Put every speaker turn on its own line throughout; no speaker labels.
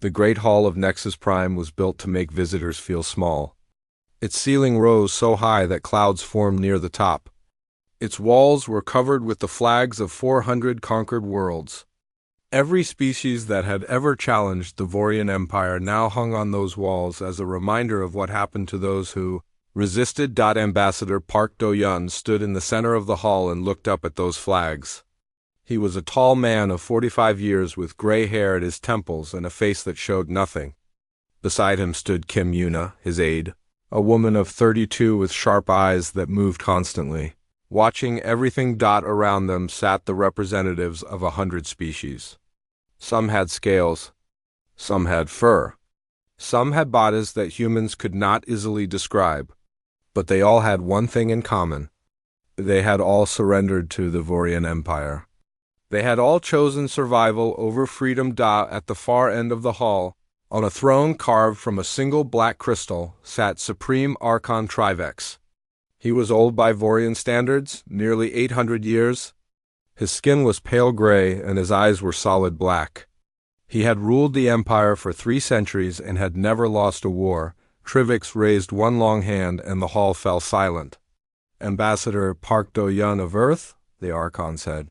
The Great Hall of Nexus Prime was built to make visitors feel small. Its ceiling rose so high that clouds formed near the top. Its walls were covered with the flags of 400 conquered worlds. Every species that had ever challenged the Vorian Empire now hung on those walls as a reminder of what happened to those who resisted. Ambassador Park Do-yun stood in the center of the hall and looked up at those flags. He was a tall man of 45 years with gray hair at his temples and a face that showed nothing. Beside him stood Kim Yuna, his aide, a woman of 32 with sharp eyes that moved constantly. Watching everything around them sat the representatives of 100 species. Some had scales. Some had fur. Some had bodies that humans could not easily describe. But they all had one thing in common. They had all surrendered to the Vorian Empire. They had all chosen survival over freedom. At the far end of the hall, on a throne carved from a single black crystal, sat Supreme Archon Trivex. He was old by Vorian standards, nearly 800 years. His skin was pale gray and his eyes were solid black. He had ruled the Empire for 3 centuries and had never lost a war. Trivex raised one long hand and the hall fell silent. "Ambassador Park Do-yun of Earth," the Archon said.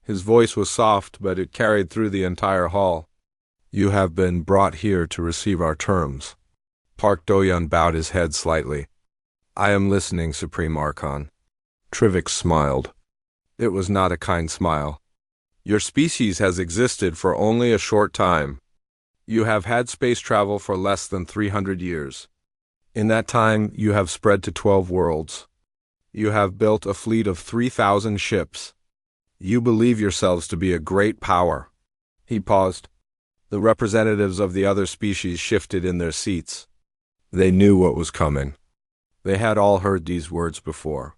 His voice was soft, but it carried through the entire hall. "You have been brought here to receive our terms." Park Do-yun bowed his head slightly. "I am listening, Supreme Archon." Trivex smiled. It was not a kind smile. "Your species has existed for only a short time. You have had space travel for less than 300 years. In that time, you have spread to 12 worlds. You have built a fleet of 3,000 ships. You believe yourselves to be a great power." He paused. The representatives of the other species shifted in their seats. They knew what was coming. They had all heard these words before.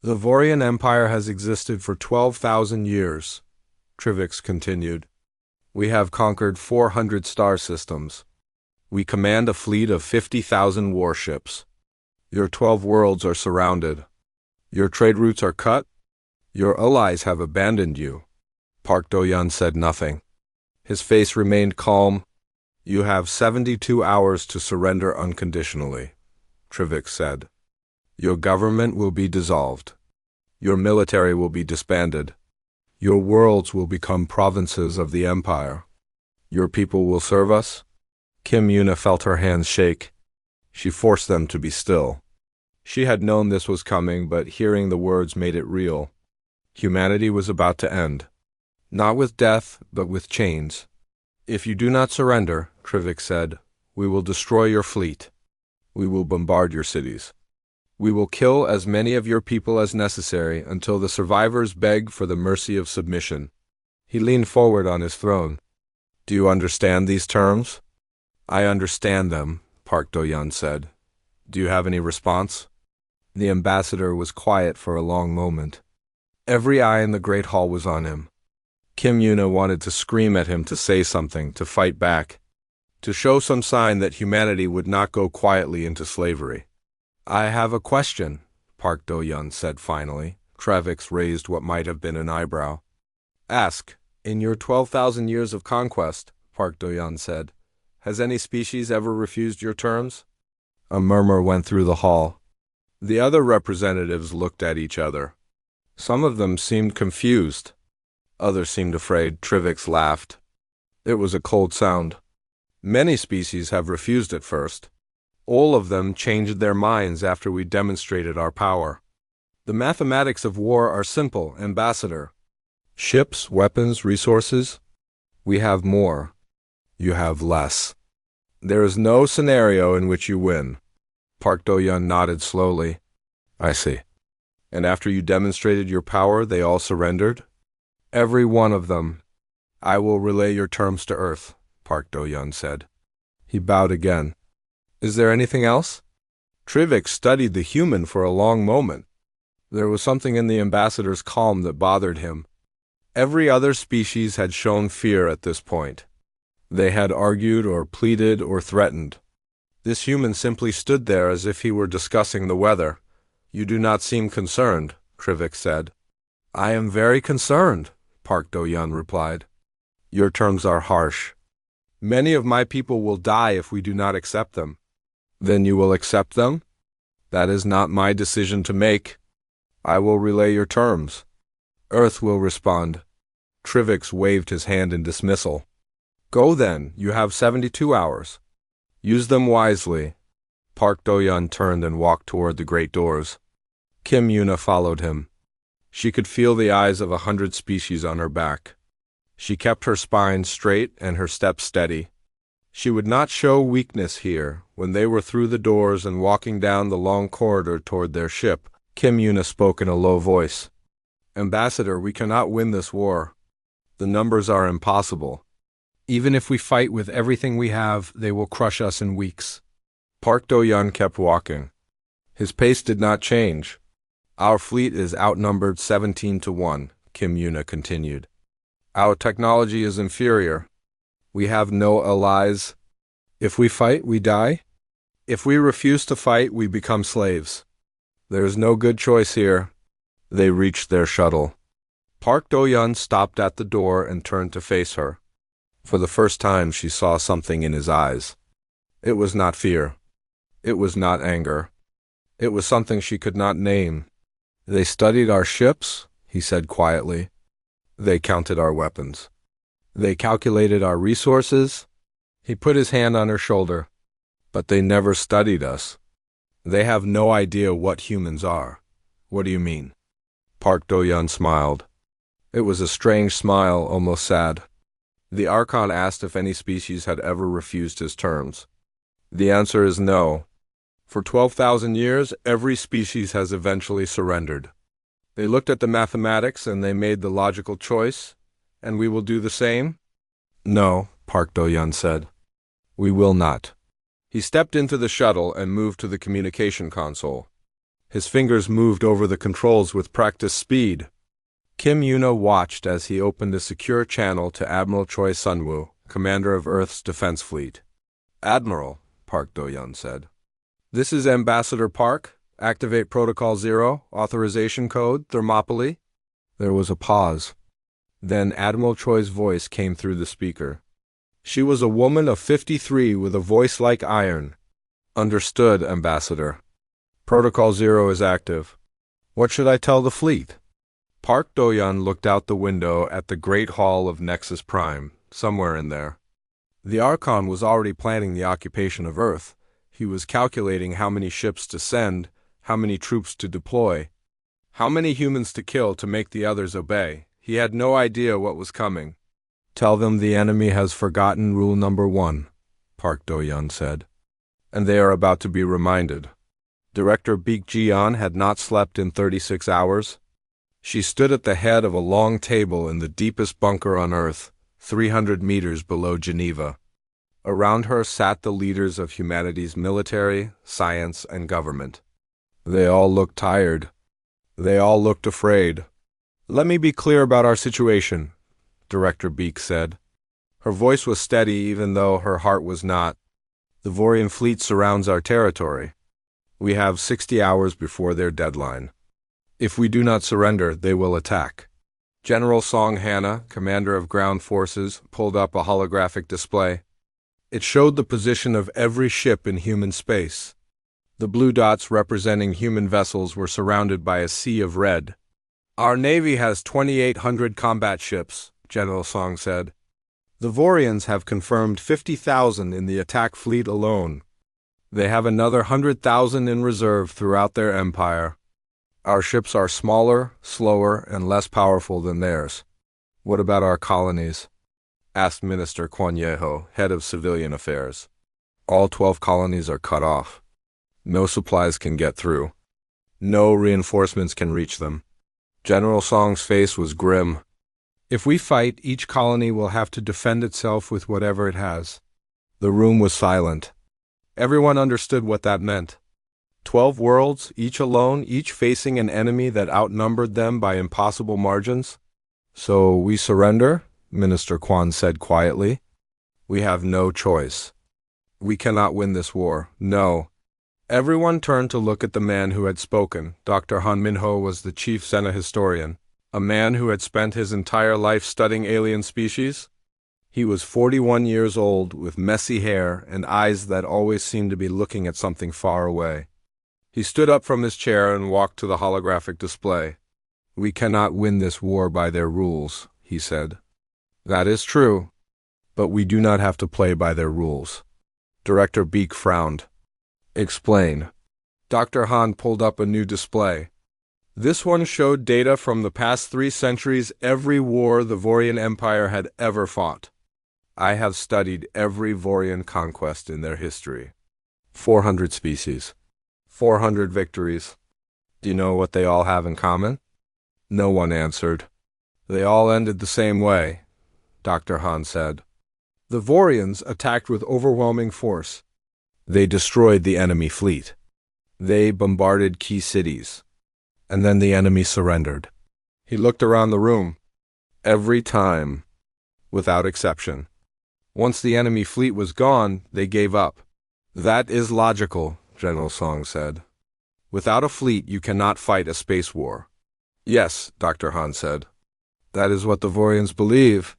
"The Vorian Empire has existed for 12,000 years," Trivex continued. "We have conquered 400 star systems. We command a fleet of 50,000 warships. Your 12 worlds are surrounded. Your trade routes are cut. Your allies have abandoned you." Park Do-yun said nothing. His face remained calm. "You have 72 hours to surrender unconditionally," Trivex said. "Your government will be dissolved. Your military will be disbanded. Your worlds will become provinces of the Empire. Your people will serve us." Kim Yuna felt her hands shake. She forced them to be still. She had known this was coming, but hearing the words made it real. Humanity was about to end. Not with death, but with chains. "If you do not surrender," Trivex said, "we will destroy your fleet. We will bombard your cities. We will kill as many of your people as necessary until the survivors beg for the mercy of submission." He leaned forward on his throne. "Do you understand these terms?" "I understand them," Park Do-yun said. "Do you have any response?" The ambassador was quiet for a long moment. Every eye in the Great Hall was on him. Kim Yuna wanted to scream at him to say something, to fight back, to show some sign that humanity would not go quietly into slavery. "I have a question," Park Do-yun said finally. Trivex raised what might have been an eyebrow. "Ask. In your 12,000 years of conquest," Park Do-yun said, "has any species ever refused your terms?" A murmur went through the hall. The other representatives looked at each other. Some of them seemed confused. Others seemed afraid. Trivex laughed. It was a cold sound. "Many species have refused at first. All of them changed their minds after we demonstrated our power. The mathematics of war are simple, Ambassador. Ships, weapons, resources. We have more. You have less. There is no scenario in which you win." Park Do-yun nodded slowly. "I see. And after you demonstrated your power, they all surrendered?" "Every one of them." "I will relay your terms to Earth," Park Do-yun said. He bowed again. "Is there anything else?" Trivex studied the human for a long moment. There was something in the ambassador's calm that bothered him. Every other species had shown fear at this point. They had argued or pleaded or threatened. This human simply stood there as if he were discussing the weather. "You do not seem concerned," Trivex said. "I am very concerned," Park Do-yun replied. "Your terms are harsh. Many of my people will die if we do not accept them. Then you will accept them? That is not my decision to make. I will relay your terms. Earth will respond. Trivix waved his hand in dismissal. Go then, you have 72 hours. Use them wisely. Park Do-yeon turned and walked toward the great doors. Kim Yuna followed him. She could feel the eyes of 100 species on her back. She kept her spine straight and her steps steady. She would not show weakness here. When they were through the doors and walking down the long corridor toward their ship, Kim Yuna spoke in a low voice. Ambassador, we cannot win this war. The numbers are impossible. Even if we fight with everything we have, they will crush us in weeks. Park Do-yeon kept walking. His pace did not change. Our fleet is outnumbered 17-1, Kim Yuna continued. Our technology is inferior. We have no allies. If we fight, we die. If we refuse to fight, we become slaves. There is no good choice here. They reached their shuttle. Park Do-yeon stopped at the door and turned to face her. For the first time, she saw something in his eyes. It was not fear. It was not anger. It was something she could not name. They studied our ships, he said quietly. They counted our weapons. They calculated our resources. He put his hand on her shoulder. But they never studied us. They have no idea what humans are. What do you mean? Park Do-yeon smiled. It was a strange smile, almost sad. The Archon asked if any species had ever refused his terms. The answer is no. For 12,000 years, every species has eventually surrendered. They looked at the mathematics and they made the logical choice, and we will do the same? No, Park Do-yeon said. We will not. He stepped into the shuttle and moved to the communication console. His fingers moved over the controls with practiced speed. Kim Yuna watched as he opened a secure channel to Admiral Choi Sunwoo, commander of Earth's defense fleet. Admiral, Park Do-yeon said. This is Ambassador Park. Activate Protocol 0, authorization code, Thermopylae. There was a pause. Then Admiral Choi's voice came through the speaker. She was a woman of 53 with a voice like iron. Understood, Ambassador. Protocol 0 is active. What should I tell the fleet? Park Do-yeon looked out the window at the Great Hall of Nexus Prime, somewhere in there. The Archon was already planning the occupation of Earth. He was calculating how many ships to send, how many troops to deploy, how many humans to kill to make the others obey. He had no idea what was coming. Tell them the enemy has forgotten rule number 1, Park Do-yeon said. And they are about to be reminded. Director Baek Ji-yeon had not slept in 36 hours. She stood at the head of a long table in the deepest bunker on Earth, 300 meters below Geneva. Around her sat the leaders of humanity's military, science, and government. They all looked tired. They all looked afraid. Let me be clear about our situation, Director Baek said. Her voice was steady even though her heart was not. The Vorian fleet surrounds our territory. We have 60 hours before their deadline. If we do not surrender, they will attack. General Song Hana, commander of ground forces, pulled up a holographic display. It showed the position of every ship in human space. The blue dots representing human vessels were surrounded by a sea of red. Our navy has 2,800 combat ships, General Song said. The Vorians have confirmed 50,000 in the attack fleet alone. They have another 100,000 in reserve throughout their empire. Our ships are smaller, slower, and less powerful than theirs. What about our colonies? Asked Minister Kwon Yeho, head of civilian affairs. All 12 colonies are cut off. No supplies can get through. No reinforcements can reach them. General Song's face was grim. If we fight, each colony will have to defend itself with whatever it has. The room was silent. Everyone understood what that meant. 12 worlds, each alone, each facing an enemy that outnumbered them by impossible margins. So we surrender? Minister Kwon said quietly. We have no choice. We cannot win this war. No. Everyone turned to look at the man who had spoken. Dr. Han Minho was the chief Sena historian, a man who had spent his entire life studying alien species. He was 41 years old, with messy hair and eyes that always seemed to be looking at something far away. He stood up from his chair and walked to the holographic display. "We cannot win this war by their rules," he said. "That is true, but we do not have to play by their rules." Director Beak frowned. "Explain." Dr. Han pulled up a new display. This one showed data from the past 3 centuries, every war the Vorian Empire had ever fought. I have studied every Vorian conquest in their history. 400 species. 400 victories. Do you know what they all have in common? No one answered. They all ended the same way, Dr. Han said. The Vorians attacked with overwhelming force. They destroyed the enemy fleet. They bombarded key cities. And then the enemy surrendered. He looked around the room. Every time, without exception. Once the enemy fleet was gone, they gave up. That is logical, General Song said. Without a fleet, you cannot fight a space war. Yes, Dr. Han said. That is what the Vorians believe.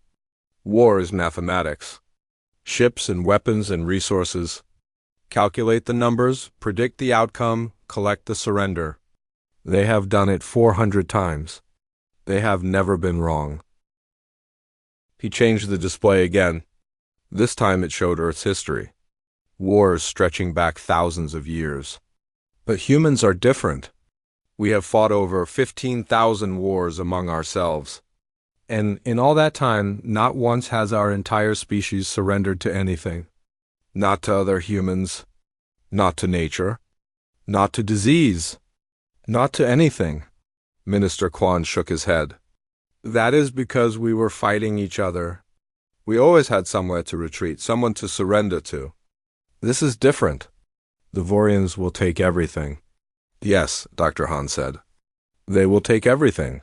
War is mathematics. Ships and weapons and resources. Calculate the numbers, predict the outcome, collect the surrender. They have done it 400 times. They have never been wrong. He changed the display again. This time it showed Earth's history. Wars stretching back thousands of years. But humans are different. We have fought over 15,000 wars among ourselves. And in all that time, not once has our entire species surrendered to anything. Not to other humans. Not to nature. Not to disease. Not to anything. Minister Quan shook his head. That is because we were fighting each other. We always had somewhere to retreat, someone to surrender to. This is different. The Vorians will take everything. Yes, Dr. Han said. They will take everything.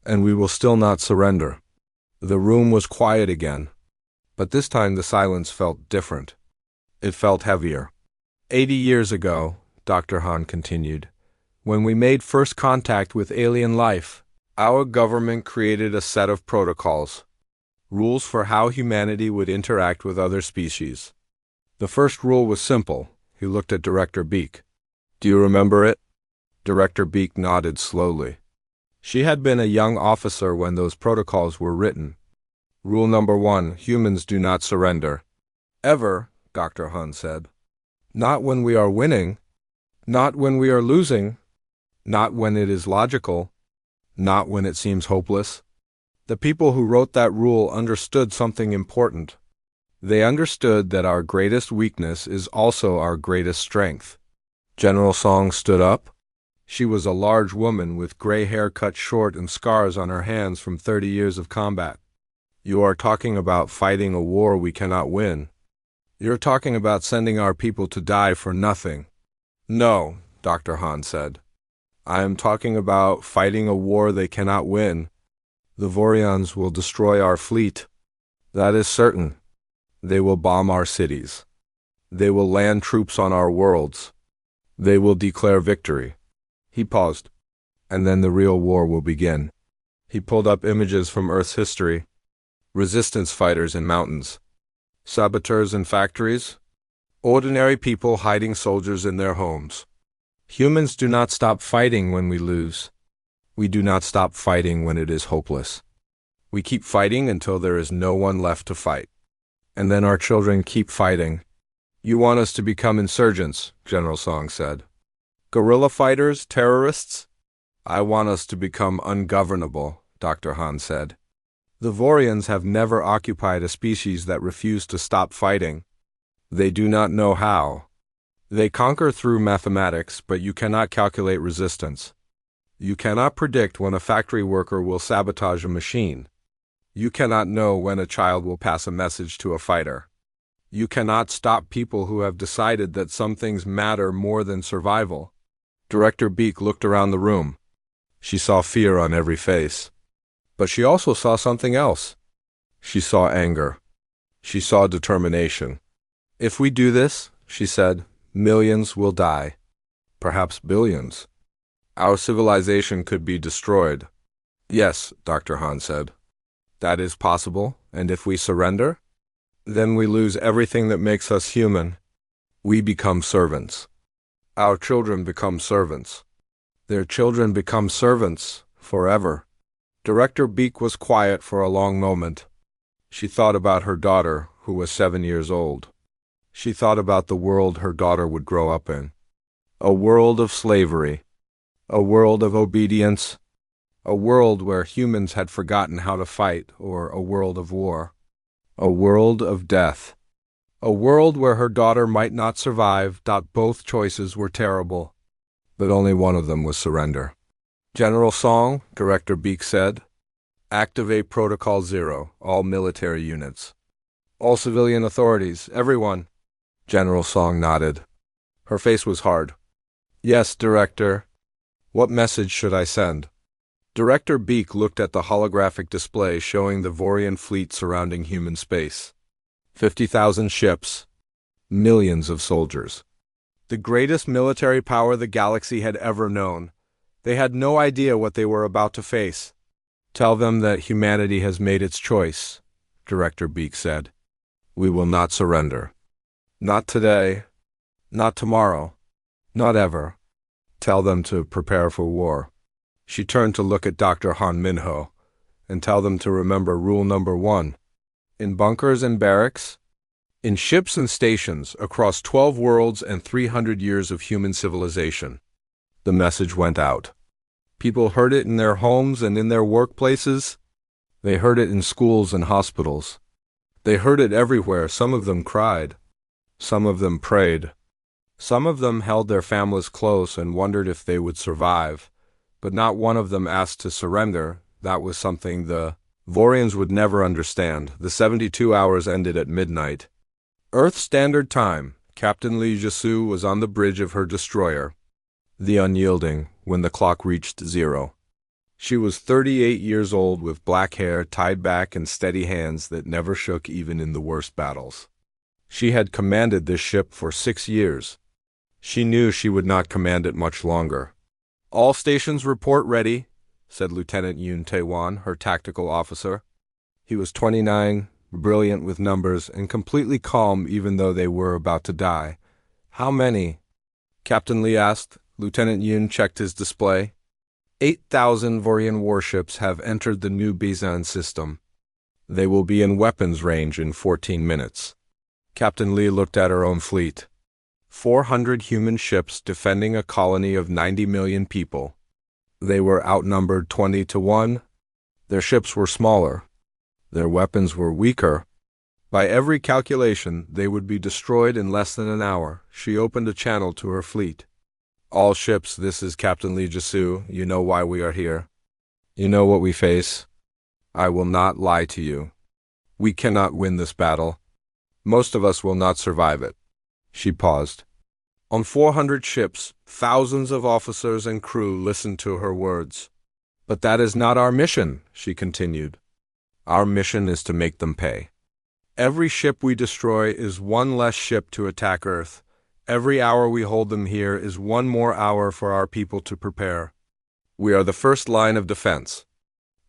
And we will still not surrender. The room was quiet again. But this time the silence felt different. It felt heavier. 80 years ago, Dr. Han continued, when we made first contact with alien life, our government created a set of protocols. Rules for how humanity would interact with other species. The first rule was simple. He looked at Director Beak. Do you remember it? Director Beak nodded slowly. She had been a young officer when those protocols were written. Rule number 1, humans do not surrender. Ever, Dr. Han said. Not when we are winning. Not when we are losing. Not when it is logical. Not when it seems hopeless. The people who wrote that rule understood something important. They understood that our greatest weakness is also our greatest strength. General Song stood up. She was a large woman with gray hair cut short and scars on her hands from 30 years of combat. You are talking about fighting a war we cannot win. You're talking about sending our people to die for nothing. No, Dr. Han said. I am talking about fighting a war they cannot win. The Vorians will destroy our fleet. That is certain. They will bomb our cities. They will land troops on our worlds. They will declare victory. He paused. And then the real war will begin. He pulled up images from Earth's history. Resistance fighters in mountains. Saboteurs in factories. Ordinary people hiding soldiers in their homes. Humans do not stop fighting when we lose. We do not stop fighting when it is hopeless. We keep fighting until there is no one left to fight. And then our children keep fighting. You want us to become insurgents, General Song said. Guerrilla fighters, terrorists? I want us to become ungovernable, Dr. Han said. The Vorians have never occupied a species that refused to stop fighting. They do not know how. They conquer through mathematics, but you cannot calculate resistance. You cannot predict when a factory worker will sabotage a machine. You cannot know when a child will pass a message to a fighter. You cannot stop people who have decided that some things matter more than survival. Director Beak looked around the room. She saw fear on every face. But she also saw something else. She saw anger. She saw determination. If we do this, she said, millions will die. Perhaps billions. Our civilization could be destroyed. Yes, Dr. Han said. That is possible, And if we surrender? Then we lose everything that makes us human. We become servants. Our children become servants. Their children become servants forever. Director Beak was quiet for a long moment. She thought about her daughter, who was 7 years old. She thought about the world her daughter would grow up in. A world of slavery. A world of obedience. A world where humans had forgotten how to fight, or a world of war. A world of death. A world where her daughter might not survive. Both choices were terrible, but only one of them was surrender. General Song, Director Beak said, "Activate Protocol 0, all military units. All civilian authorities, everyone." General Song nodded. Her face was hard. "Yes, Director. What message should I send?" Director Beak looked at the holographic display showing the Vorian fleet surrounding human space. 50,000 ships. Millions of soldiers. The greatest military power the galaxy had ever known. They had no idea what they were about to face. "Tell them that humanity has made its choice," Director Beak said. "We will not surrender. Not today. Not tomorrow. Not ever. Tell them to prepare for war." She turned to look at Dr. Han Minho, "and tell them to remember rule number 1. In bunkers and barracks, in ships and stations, across 12 worlds and 300 years of human civilization." The message went out. People heard it in their homes and in their workplaces. They heard it in schools and hospitals. They heard it everywhere. Some of them cried. Some of them prayed. Some of them held their families close and wondered if they would survive. But not one of them asked to surrender. That was something the Vorians would never understand. The 72 hours ended at midnight. Earth Standard Time. Captain Lee Jisu was on the bridge of her destroyer, the Unyielding, when the clock reached 0. She was 38 years old with black hair tied back and steady hands that never shook even in the worst battles. She had commanded this ship for 6 years. She knew she would not command it much longer. "All stations report ready," said Lieutenant Yun Taewan, her tactical officer. He was 29, brilliant with numbers, and completely calm even though they were about to die. "How many?" Captain Lee asked. Lieutenant Yun checked his display. 8,000 Vorian warships have entered the new Bizan system. They will be in weapons range in 14 minutes. Captain Lee looked at her own fleet. 400 human ships defending a colony of 90 million people. They were outnumbered 20 to 1. Their ships were smaller. Their weapons were weaker. By every calculation, they would be destroyed in less than an hour. She opened a channel to her fleet. "All ships, this is Captain Lee Jisu. You know why we are here. You know what we face. I will not lie to you. We cannot win this battle. Most of us will not survive it." She paused. On 400 ships, thousands of officers and crew listened to her words. "But that is not our mission," she continued. "Our mission is to make them pay. Every ship we destroy is one less ship to attack Earth. Every hour we hold them here is one more hour for our people to prepare. We are the first line of defense.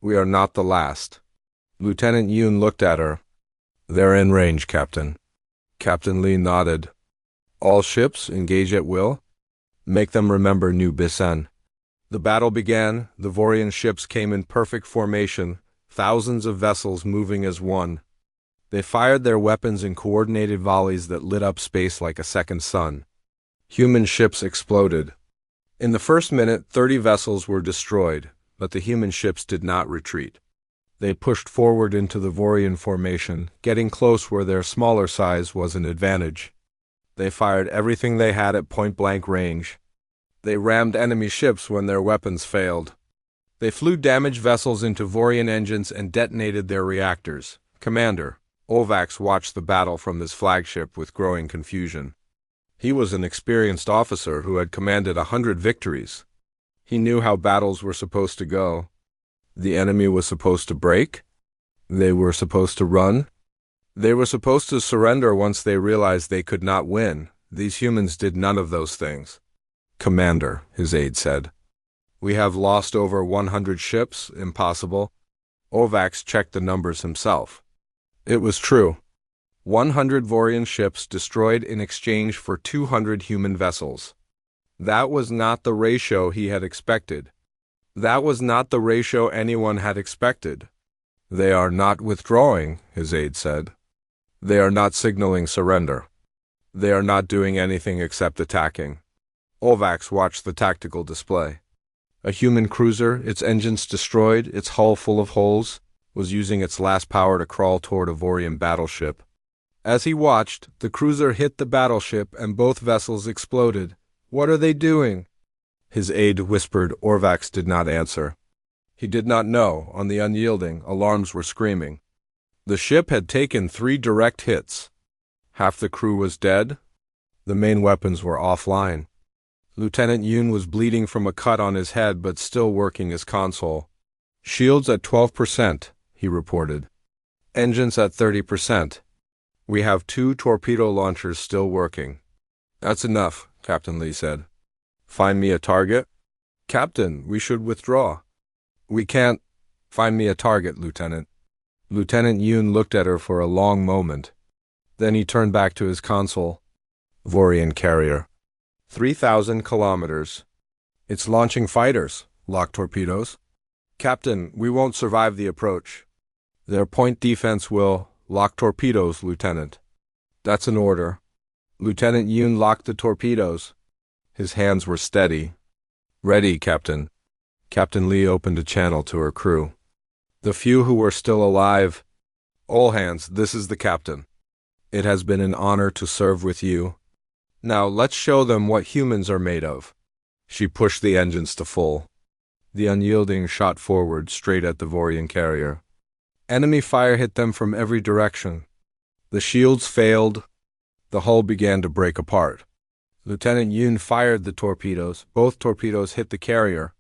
We are not the last." Lieutenant Yun looked at her. "They're in range, Captain." Captain Lee nodded. "All ships engage at will. Make them remember New Bisan." The battle began. The Vorian ships came in perfect formation, thousands of vessels moving as one. They fired their weapons in coordinated volleys that lit up space like a second sun. Human ships exploded. In the first minute, 30 vessels were destroyed, but the human ships did not retreat. They pushed forward into the Vorian formation, getting close where their smaller size was an advantage. They fired everything they had at point-blank range. They rammed enemy ships when their weapons failed. They flew damaged vessels into Vorian engines and detonated their reactors. Commander Orcs watched the battle from his flagship with growing confusion. He was an experienced officer who had commanded 100 victories. He knew how battles were supposed to go. The enemy was supposed to break. They were supposed to run. They were supposed to surrender once they realized they could not win. These humans did none of those things. "Commander," his aide said, "we have lost over 100 ships. Impossible." Orcs checked the numbers himself. It was true. 100 Vorian ships destroyed in exchange for 200 human vessels. That was not the ratio he had expected. That was not the ratio anyone had expected. They are not withdrawing, his aide said. They are not signaling surrender. They are not doing anything except attacking. Orcs watched the tactical display. A human cruiser, its engines destroyed, its hull full of holes, was using its last power to crawl toward a Vorian battleship. As he watched, the cruiser hit the battleship and both vessels exploded. "What are they doing?" His aide whispered. Orcs did not answer. He did not know. On the Unyielding, alarms were screaming. The ship had taken 3 direct hits. Half the crew was dead. The main weapons were offline. Lieutenant Yoon was bleeding from a cut on his head but still working his console. "Shields at 12%, he reported. "Engines at 30%. "We have 2 torpedo launchers still working." "That's enough," Captain Lee said. "Find me a target?" "Captain, we should withdraw." "We can't." "Find me a target, Lieutenant." Lieutenant Yoon looked at her for a long moment. Then he turned back to his console. Vorian carrier. 3,000 kilometers. "It's launching fighters." "Lock torpedoes." "Captain, we won't survive the approach." "Their point defense will." "Lock torpedoes, Lieutenant." "That's an order." Lieutenant Yoon locked the torpedoes. His hands were steady. "Ready, Captain." Captain Lee opened a channel to her crew. The few who were still alive. "All hands, this is the captain. It has been an honor to serve with you. Now let's show them what humans are made of." She pushed the engines to full. The Unyielding shot forward, straight at the Vorian carrier. Enemy fire hit them from every direction. The shields failed. The hull began to break apart. Lieutenant Yoon fired the torpedoes. Both torpedoes hit the carrier.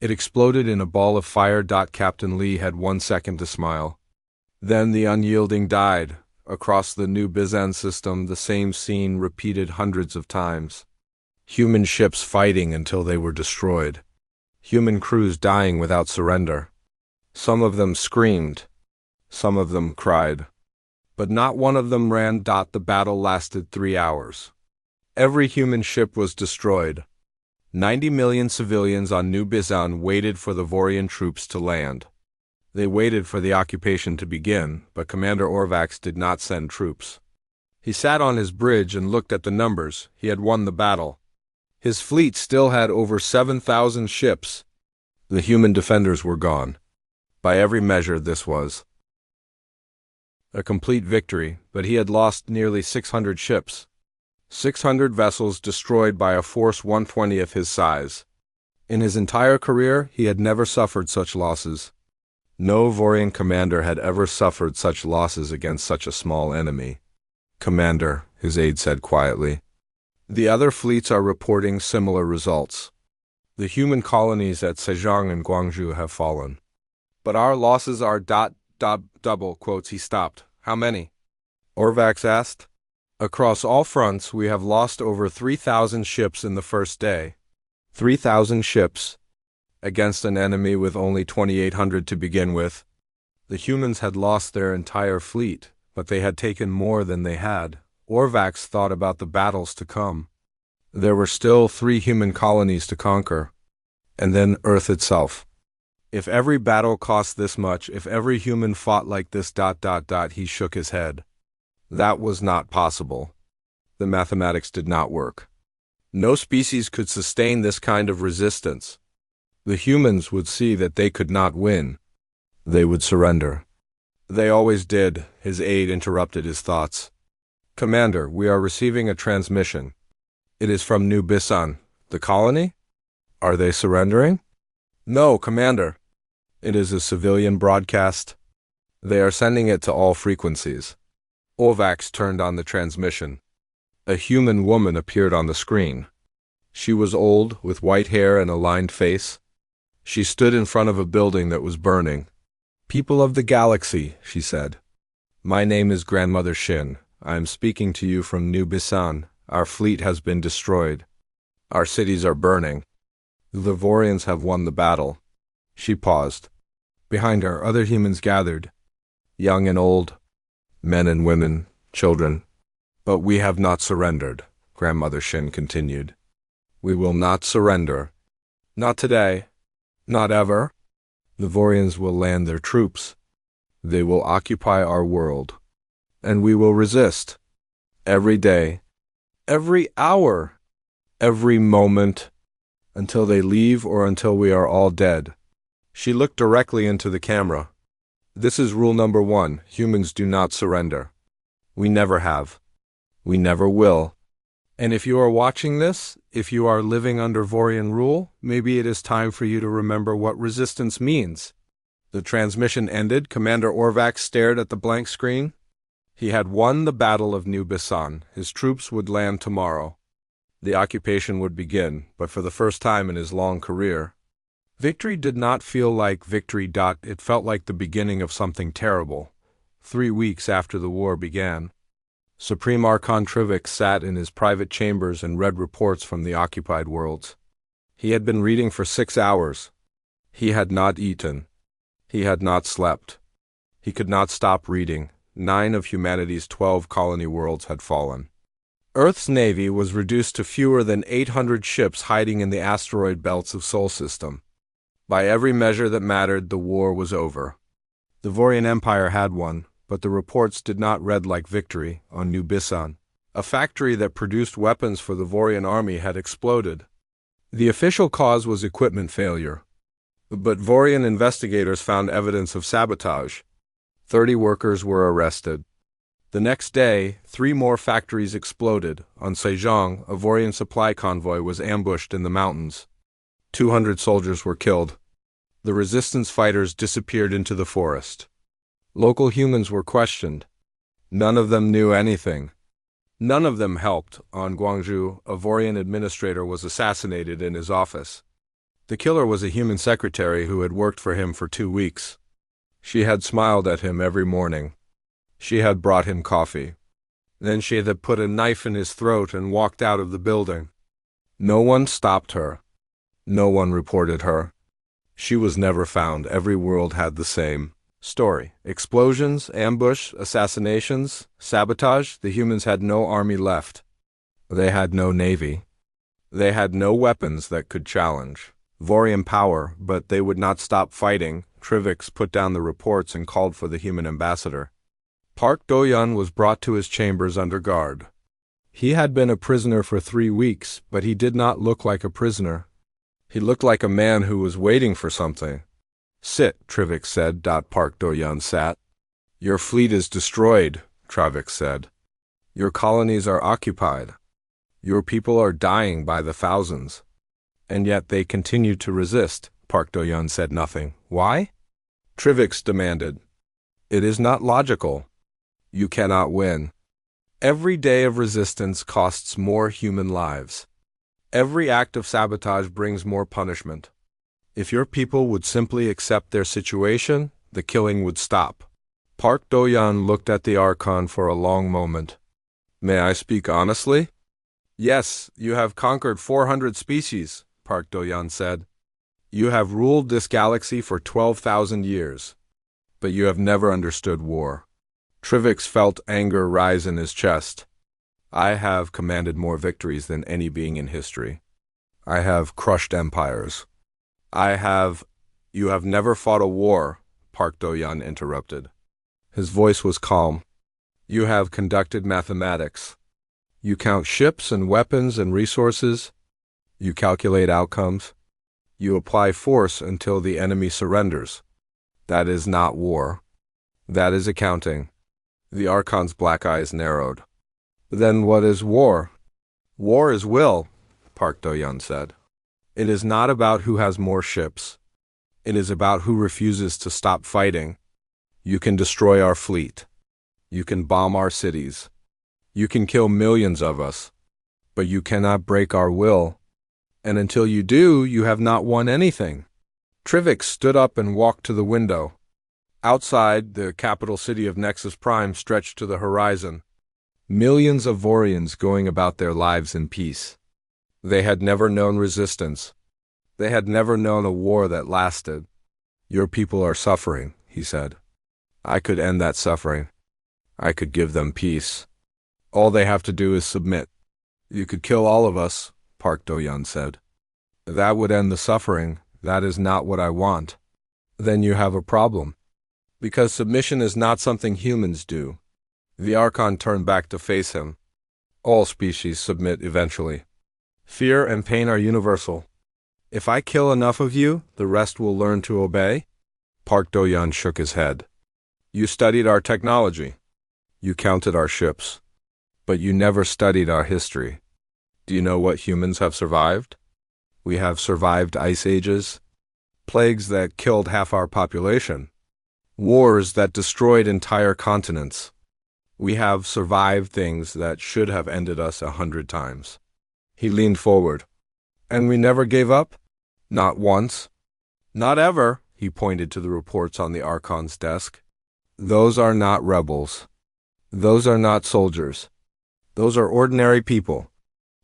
It exploded in a ball of fire. Captain Lee had 1 second to smile. Then the Unyielding died. Across the new Bizan system, the same scene repeated hundreds of times. Human ships fighting until they were destroyed. Human crews dying without surrender. Some of them screamed. Some of them cried. But not one of them ran. The battle lasted 3 hours. Every human ship was destroyed. 90 million civilians on New Bizan waited for the Vorian troops to land. They waited for the occupation to begin, but Commander Orcs did not send troops. He sat on his bridge and looked at the numbers. He had won the battle. His fleet still had over 7,000 ships. The human defenders were gone. By every measure, this was a complete victory, but he had lost nearly 600 ships. 600 vessels destroyed by a force 1/20th his size. In his entire career, he had never suffered such losses. No Vorian commander had ever suffered such losses against such a small enemy. "Commander," his aide said quietly, "the other fleets are reporting similar results. The human colonies at Sejong and Gwangju have fallen. But our losses are double quotes." He stopped. "How many?" Orcs asked. "Across all fronts, we have lost over 3,000 ships in the first day." 3,000 ships, against an enemy with only 2,800 to begin with. The humans had lost their entire fleet, but they had taken more than they had. Orcs thought about the battles to come. There were still 3 human colonies to conquer. And then Earth itself. If every battle cost this much, if every human fought like this... He shook his head. That was not possible. The mathematics did not work. No species could sustain this kind of resistance. The humans would see that they could not win. They would surrender. They always did. His aide interrupted his thoughts. "Commander, we are receiving a transmission. It is from New Bisan. The colony? Are they surrendering?" "No, Commander. It is a civilian broadcast. They are sending it to all frequencies." Orcs turned on the transmission. A human woman appeared on the screen. She was old, with white hair and a lined face. She stood in front of a building that was burning. "People of the galaxy," she said. "My name is Grandmother Shin. I am speaking to you from New Bisan. Our fleet has been destroyed. Our cities are burning. The Vorians have won the battle." She paused. Behind her, other humans gathered, young and old. men and women, children. But we have not surrendered, Grandmother Shin continued. We will not surrender. Not today. Not ever. The Vorians will land their troops. They will occupy our world. And we will resist. Every day. Every hour. Every moment. Until they leave or until we are all dead. She looked directly into the camera. This is rule number 1. Humans do not surrender. We never have. We never will. And if you are watching this, if you are living under Vorian rule, maybe it is time for you to remember what resistance means. The transmission ended. Commander Orvac stared at the blank screen. He had won the Battle of New Bisan. His troops would land tomorrow. The occupation would begin, but for the first time in his long career. Victory did not feel like victory. It felt like the beginning of something terrible. 3 weeks after the war began. Supreme Archon Trivix sat in his private chambers and read reports from the occupied worlds. He had been reading for 6 hours. He had not eaten. He had not slept. He could not stop reading. 9 of humanity's 12 colony worlds had fallen. Earth's navy was reduced to fewer than 800 ships hiding in the asteroid belts of Sol System. By every measure that mattered, the war was over. The Vorian Empire had won. But the reports did not read like victory on New Bisan. A factory that produced weapons for the Vorian army had exploded. The official cause was equipment failure. But Vorian investigators found evidence of sabotage. 30 workers were arrested. The next day, 3 more factories exploded. On Sejong, a Vorian supply convoy was ambushed in the mountains. 200 soldiers were killed. The resistance fighters disappeared into the forest. Local humans were questioned. None of them knew anything. None of them helped. On Guangzhou, a Vorian administrator was assassinated in his office. The killer was a human secretary who had worked for him for 2 weeks. She had smiled at him every morning. She had brought him coffee. Then she had put a knife in his throat and walked out of the building. No one stopped her. No one reported her. She was never found. Every world had the same story. Explosions, ambush, assassinations, sabotage. The humans had no army left. They had no navy. They had no weapons that could challenge Vorian power, but they would not stop fighting. Trivix put down the reports and called for the human ambassador. Park Do-yun was brought to his chambers under guard. He had been a prisoner for 3 weeks, but he did not look like a prisoner. He looked like a man who was waiting for something. Sit, Trivix said. Park Do-yun sat. Your fleet is destroyed, Trivix said. Your colonies are occupied. Your people are dying by the thousands. And yet they continue to resist. Park Do-yun said nothing. Why? Trivix demanded. It is not logical. You cannot win. Every day of resistance costs more human lives. Every act of sabotage brings more punishment. If your people would simply accept their situation, the killing would stop. Park Do-yun looked at the Archon for a long moment. May I speak honestly? Yes, you have conquered 400 species, Park Do-yun said. You have ruled this galaxy for 12,000 years. But you have never understood war. Trivix felt anger rise in his chest. I have commanded more victories than any being in history. I have crushed empires. You have never fought a war, Park Do-yun interrupted. His voice was calm. You have conducted mathematics. You count ships and weapons and resources. You calculate outcomes. You apply force until the enemy surrenders. That is not war. That is accounting. The Archon's black eyes narrowed. Then what is war? War is will, Park Do-yun said. It is not about who has more ships. It is about who refuses to stop fighting. You can destroy our fleet. You can bomb our cities. You can kill millions of us. But you cannot break our will. And until you do, you have not won anything. Trivix stood up and walked to the window. Outside, the capital city of Nexus Prime stretched to the horizon. Millions of Vorians going about their lives in peace. They had never known resistance. They had never known a war that lasted. Your people are suffering, he said. I could end that suffering. I could give them peace. All they have to do is submit. You could kill all of us, Park Do-yeon said. That would end the suffering. That is not what I want. Then you have a problem. Because submission is not something humans do. The Archon turned back to face him. All species submit eventually. Fear and pain are universal. If I kill enough of you, the rest will learn to obey? Park Do-yeon shook his head. You studied our technology. You counted our ships. But you never studied our history. Do you know what humans have survived? We have survived ice ages, plagues that killed half our population, wars that destroyed entire continents. We have survived things that should have ended us 100 times. He leaned forward. And we never gave up? Not once. Not ever, he pointed to the reports on the Archon's desk. Those are not rebels. Those are not soldiers. Those are ordinary people.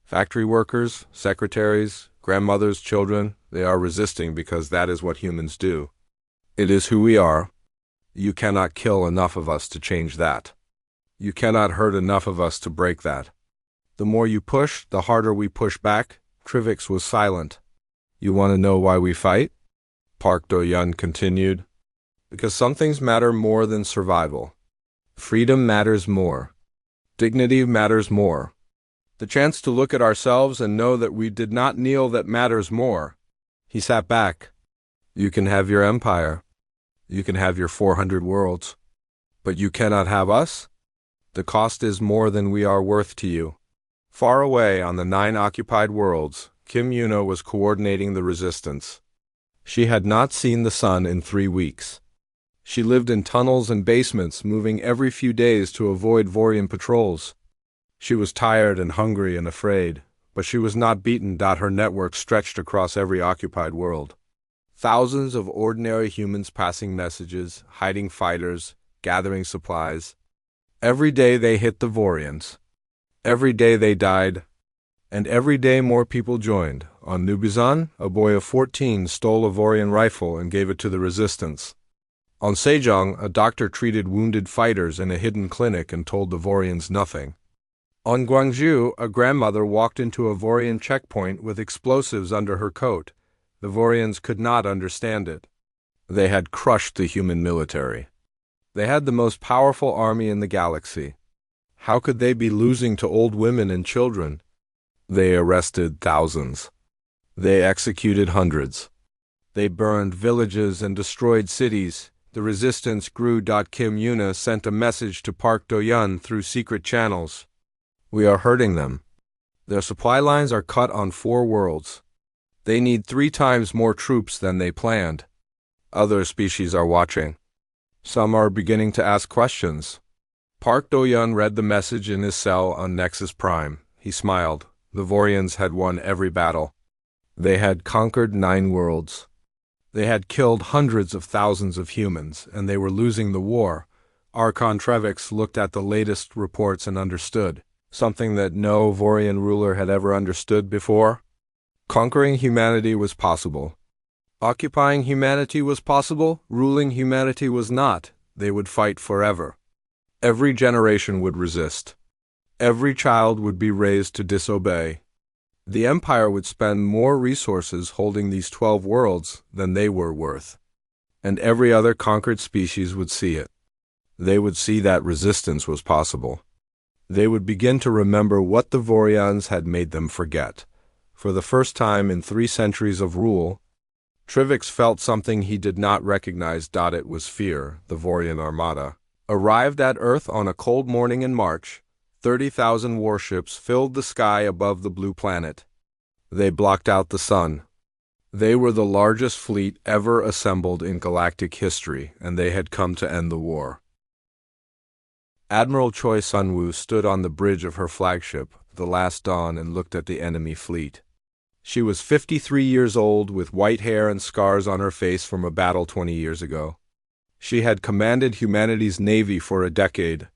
Factory workers, secretaries, grandmothers, children, they are resisting because that is what humans do. It is who we are. You cannot kill enough of us to change that. You cannot hurt enough of us to break that. The more you push, the harder we push back. Trivix was silent. You want to know why we fight? Park Do-yeon continued. Because some things matter more than survival. Freedom matters more. Dignity matters more. The chance to look at ourselves and know that we did not kneel that matters more. He sat back. You can have your empire. You can have your 400 worlds. But you cannot have us? The cost is more than we are worth to you. Far away on the 9 occupied worlds, Kim Yuna was coordinating the resistance. She had not seen the sun in 3 weeks. She lived in tunnels and basements, moving every few days to avoid Vorian patrols. She was tired and hungry and afraid, but she was not beaten. Her network stretched across every occupied world. Thousands of ordinary humans passing messages, hiding fighters, gathering supplies. Every day they hit the Vorians. Every day they died. And every day more people joined. On Nubizan, a boy of 14 stole a Vorian rifle and gave it to the resistance. On Sejong, a doctor treated wounded fighters in a hidden clinic and told the Vorians nothing. On Gwangju, a grandmother walked into a Vorian checkpoint with explosives under her coat. The Vorians could not understand it. They had crushed the human military. They had the most powerful army in the galaxy. How could they be losing to old women and children? They arrested thousands. They executed hundreds. They burned villages and destroyed cities. The resistance grew. Kim Yuna sent a message to Park Do-yeon through secret channels. We are hurting them. Their supply lines are cut on 4 worlds. They need 3 times more troops than they planned. Other species are watching. Some are beginning to ask questions. Park Do-yeon read the message in his cell on Nexus Prime. He smiled. The Vorians had won every battle. They had conquered 9 worlds. They had killed hundreds of thousands of humans, and they were losing the war. Archon Trevix looked at the latest reports and understood, something that no Vorian ruler had ever understood before. Conquering humanity was possible. Occupying humanity was possible. Ruling humanity was not. They would fight forever. Every generation would resist. Every child would be raised to disobey. The Empire would spend more resources holding these 12 worlds than they were worth. And every other conquered species would see it. They would see that resistance was possible. They would begin to remember what the Vorians had made them forget. For the first time in 3 centuries of rule, Trivix felt something he did not recognize. It was fear. The Vorian armada arrived at Earth on a cold morning in March. 30,000 warships filled the sky above the blue planet. They blocked out the sun. They were the largest fleet ever assembled in galactic history, and they had come to end the war. Admiral Choi Sun-woo stood on the bridge of her flagship, the Last Dawn, and looked at the enemy fleet. She was 53 years old, with white hair and scars on her face from a battle 20 years ago. She had commanded humanity's navy for a decade.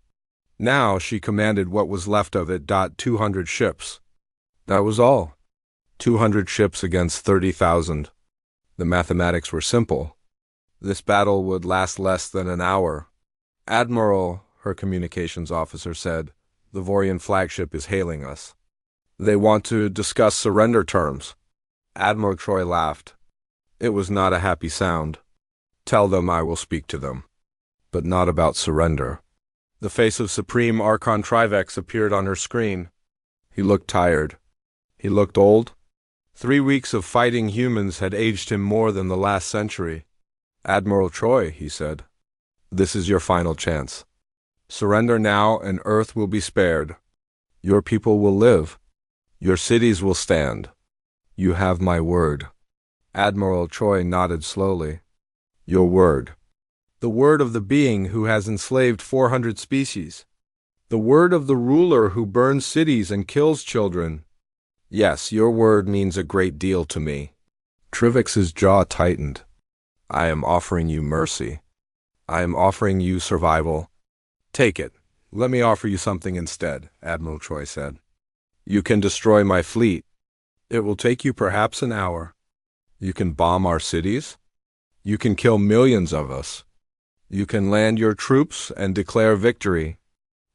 Now she commanded what was left of it. 200 ships. That was all. 200 ships against 30,000. The mathematics were simple. This battle would last less than an hour. Admiral, her communications officer said. The Vorian flagship is hailing us. They want to discuss surrender terms. Admiral Troy laughed. It was not a happy sound. Tell them I will speak to them. But not about surrender. The face of Supreme Archon Trivex appeared on her screen. He looked tired. He looked old. 3 weeks of fighting humans had aged him more than the last century. Admiral Troy, he said, this is your final chance. Surrender now and Earth will be spared. Your people will live. Your cities will stand. You have my word. Admiral Troy nodded slowly. Your word. The word of the being who has enslaved 400 species. The word of the ruler who burns cities and kills children. Yes, your word means a great deal to me. Trivix's jaw tightened. I am offering you mercy. I am offering you survival. Take it. Let me offer you something instead, Admiral Troy said. You can destroy my fleet. It will take you perhaps an hour. You can bomb our cities. You can kill millions of us. You can land your troops and declare victory.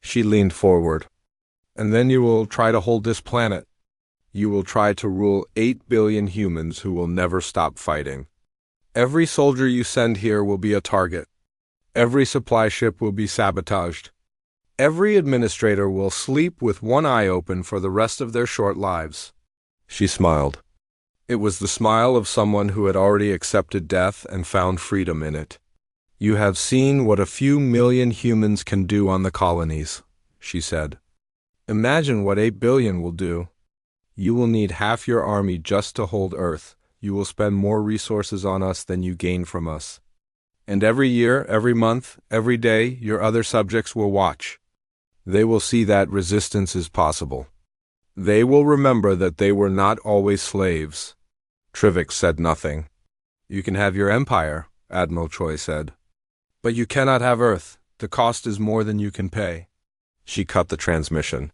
She leaned forward. And then you will try to hold this planet. You will try to rule 8 billion humans who will never stop fighting. Every soldier you send here will be a target. Every supply ship will be sabotaged. Every administrator will sleep with one eye open for the rest of their short lives. She smiled. It was the smile of someone who had already accepted death and found freedom in it. You have seen what a few million humans can do on the colonies, she said. Imagine what 8 billion will do. You will need half your army just to hold Earth. You will spend more resources on us than you gain from us. And every year, every month, every day, your other subjects will watch. They will see that resistance is possible. They will remember that they were not always slaves. Trivix said nothing. You can have your empire, Admiral Troy said. But you cannot have Earth. The cost is more than you can pay. She cut the transmission.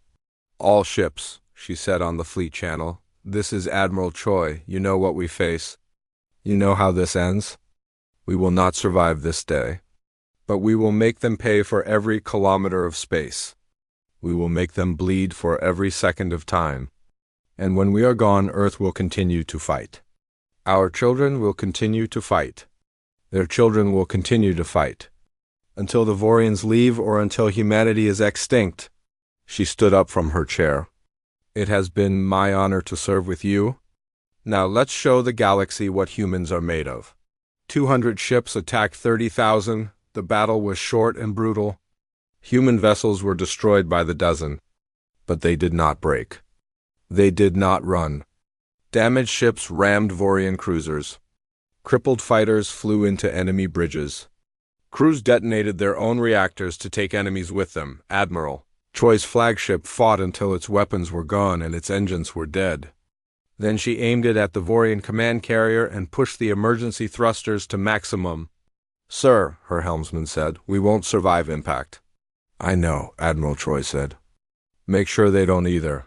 All ships, she said on the fleet channel. This is Admiral Troy. You know what we face. You know how this ends. We will not survive this day. But we will make them pay for every kilometer of space. We will make them bleed for every second of time. And when we are gone, Earth will continue to fight. Our children will continue to fight. Their children will continue to fight. Until the Vorians leave or until humanity is extinct. She stood up from her chair. It has been my honor to serve with you. Now let's show the galaxy what humans are made of. 200 ships attacked 30,000. The battle was short and brutal. Human vessels were destroyed by the dozen. But they did not break. They did not run. Damaged ships rammed Vorian cruisers. Crippled fighters flew into enemy bridges. Crews detonated their own reactors to take enemies with them. Admiral Troy's flagship fought until its weapons were gone and its engines were dead. Then she aimed it at the Vorian command carrier and pushed the emergency thrusters to maximum. Sir, her helmsman said, we won't survive impact. I know, Admiral Troy said. Make sure they don't either.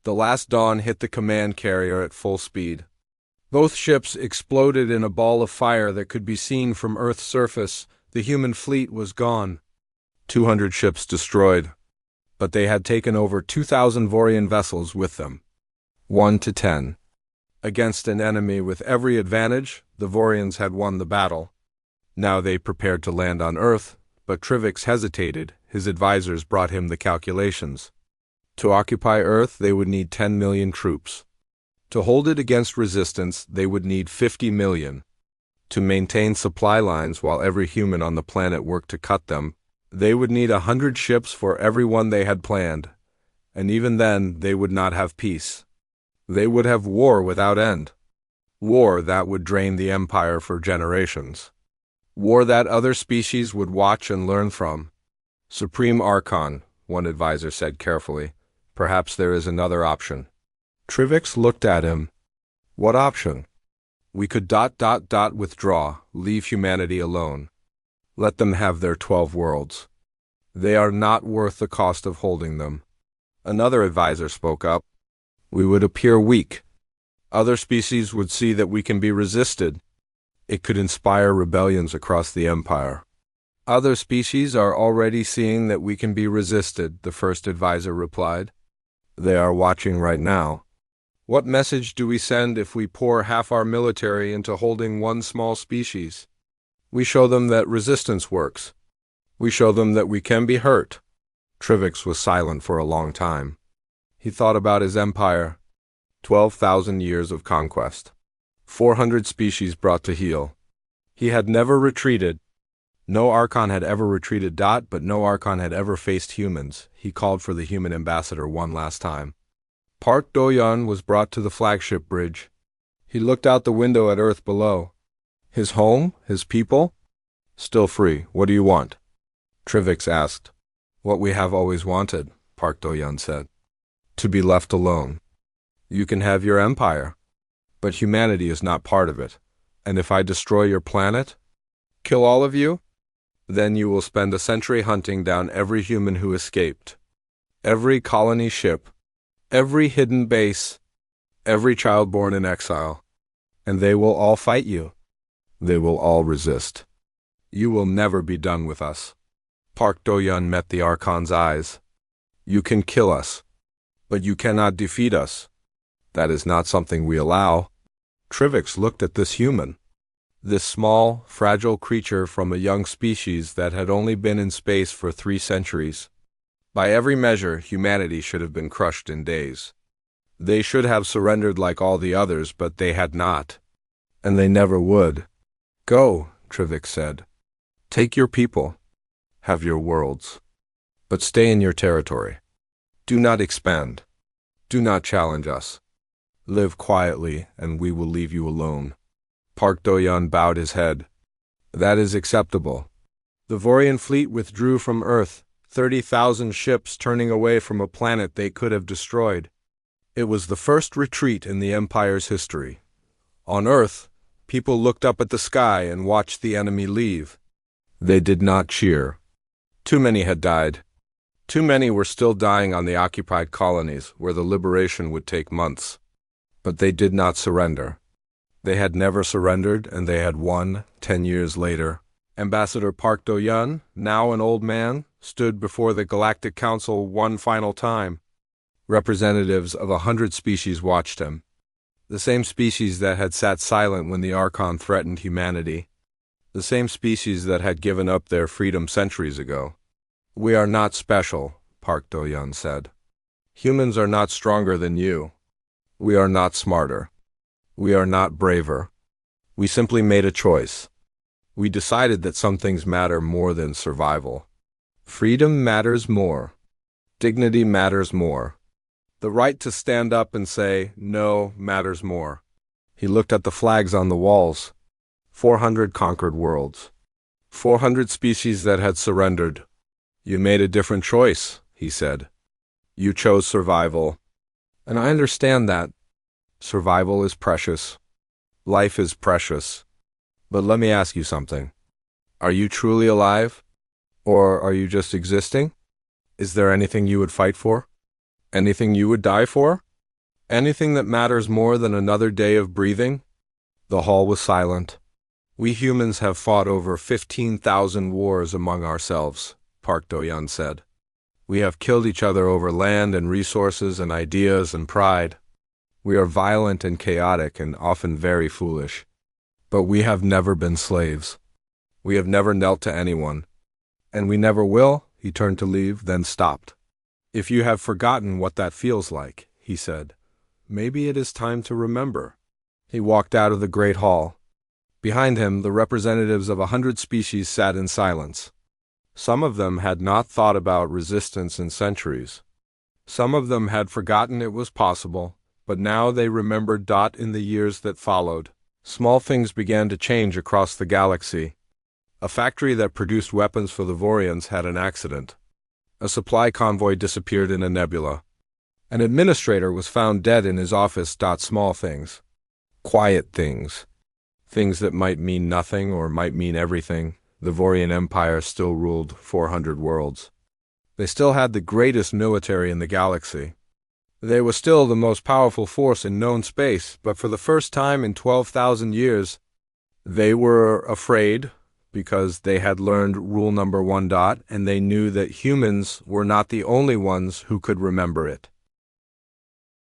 The last dawn hit the command carrier at full speed. Both ships exploded in a ball of fire that could be seen from Earth's surface. The human fleet was gone. 200 ships destroyed. But they had taken over 2,000 Vorian vessels with them. 1 to 10. Against an enemy with every advantage, the Vorians had won the battle. Now they prepared to land on Earth, but Trivix hesitated. His advisors brought him the calculations. To occupy Earth, they would need 10 million troops. To hold it against resistance, they would need 50 million. To maintain supply lines while every human on the planet worked to cut them, they would need 100 ships for every one they had planned. And even then, they would not have peace. They would have war without end. War that would drain the empire for generations. War that other species would watch and learn from. Supreme Archon, one advisor said carefully. Perhaps there is another option. Trivix looked at him. What option? We could ... withdraw, leave humanity alone. Let them have their 12 worlds. They are not worth the cost of holding them. Another advisor spoke up. We would appear weak. Other species would see that we can be resisted. It could inspire rebellions across the empire. Other species are already seeing that we can be resisted, the first advisor replied. They are watching right now. What message do we send if we pour half our military into holding one small species? We show them that resistance works. We show them that we can be hurt. Trivix was silent for a long time. He thought about his empire. 12,000 years of conquest. 400 species brought to heel. He had never retreated. No Archon had ever retreated. But no Archon had ever faced humans. He called for the human ambassador one last time. Park Do-yeon was brought to the flagship bridge. He looked out the window at Earth below. His home, his people, still free. What do you want? Trivix asked. What we have always wanted, Park Do-yeon said. To be left alone. You can have your empire, but humanity is not part of it. And if I destroy your planet, kill all of you, then you will spend a century hunting down every human who escaped, every colony ship, every hidden base, every child born in exile, and they will all fight you. They will all resist. You will never be done with us. Park Do-yeon met the Archon's eyes. You can kill us, but you cannot defeat us. That is not something we allow. Trivix looked at this human. This small, fragile creature from a young species that had only been in space for 3 centuries. By every measure, humanity should have been crushed in days. They should have surrendered like all the others, but they had not. And they never would. Go, Trivix said. Take your people. Have your worlds. But stay in your territory. Do not expand. Do not challenge us. Live quietly, and we will leave you alone. Park Do-yeon bowed his head. That is acceptable. The Vorian fleet withdrew from Earth, 30,000 ships turning away from a planet they could have destroyed. It was the first retreat in the Empire's history. On Earth, people looked up at the sky and watched the enemy leave. They did not cheer. Too many had died. Too many were still dying on the occupied colonies, where the liberation would take months. But they did not surrender. They had never surrendered, and they had won 10 years later. Ambassador Park Do-yeon, now an old man, stood before the Galactic Council one final time. Representatives of 100 species watched him. The same species that had sat silent when the Archon threatened humanity. The same species that had given up their freedom centuries ago. We are not special, Park Do-yeon said. Humans are not stronger than you. We are not smarter. We are not braver. We simply made a choice. We decided that some things matter more than survival. Freedom matters more. Dignity matters more. The right to stand up and say no matters more. He looked at the flags on the walls. 400 conquered worlds. 400 species that had surrendered. You made a different choice, he said. You chose survival. And I understand that. Survival is precious. Life is precious. But let me ask you something. Are you truly alive? Or are you just existing? Is there anything you would fight for? Anything you would die for? Anything that matters more than another day of breathing? The hall was silent. We humans have fought over 15,000 wars among ourselves, Park Do-yeon said. We have killed each other over land and resources and ideas and pride. We are violent and chaotic and often very foolish. But we have never been slaves. We have never knelt to anyone. And we never will. He turned to leave, then stopped. If you have forgotten what that feels like, he said, maybe it is time to remember. He walked out of the great hall. Behind him, the representatives of 100 species sat in silence. Some of them had not thought about resistance in centuries. Some of them had forgotten it was possible, but now they remembered. In the years that followed, small things began to change across the galaxy. A factory that produced weapons for the Vorians had an accident. A supply convoy disappeared in a nebula. An administrator was found dead in his office. Small things. Quiet things. Things that might mean nothing or might mean everything. The Vorian Empire still ruled 400 worlds. They still had the greatest military in the galaxy. They were still the most powerful force in known space, but for the first time in 12,000 years, they were afraid, because they had learned rule number 1. And they knew that humans were not the only ones who could remember it.